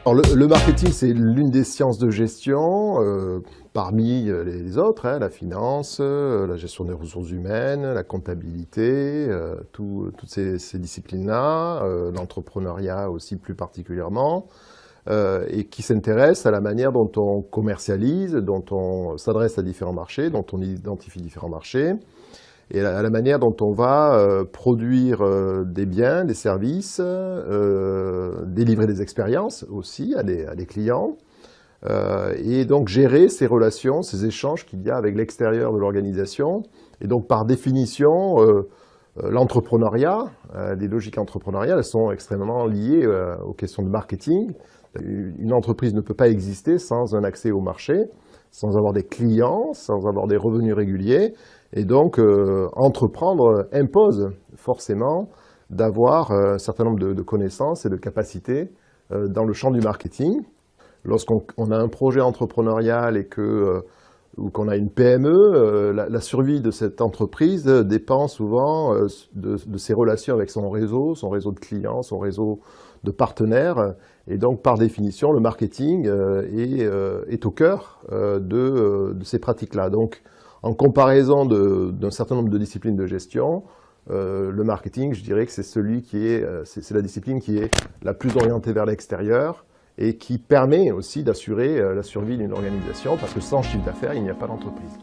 Alors le marketing, c'est l'une des sciences de gestion parmi les autres, hein, la finance, la gestion des ressources humaines, la comptabilité, toutes ces disciplines-là, l'entrepreneuriat aussi plus particulièrement, et qui s'intéresse à la manière dont on commercialise, dont on s'adresse à différents marchés, dont on identifie différents marchés, et à la manière dont on va produire des biens, des services, délivrer des expériences aussi à des clients, et donc gérer ces relations, ces échanges qu'il y a avec l'extérieur de l'organisation. Et donc par définition, l'entrepreneuriat, les logiques entrepreneuriales, elles sont extrêmement liées aux questions de marketing. Une entreprise ne peut pas exister sans un accès au marché, sans avoir des clients, sans avoir des revenus réguliers. Et donc, entreprendre impose forcément d'avoir un certain nombre de connaissances et de capacités dans le champ du marketing. Lorsqu'on a un projet entrepreneurial et ou qu'on a une PME, la survie de cette entreprise dépend souvent de ses relations avec son réseau de clients, son réseau de partenaires. Et donc, par définition, le marketing est au cœur de ces pratiques-là. Donc, en comparaison d'un certain nombre de disciplines de gestion, le marketing, je dirais que c'est la discipline qui est la plus orientée vers l'extérieur et qui permet aussi d'assurer la survie d'une organisation, parce que sans chiffre d'affaires, il n'y a pas d'entreprise.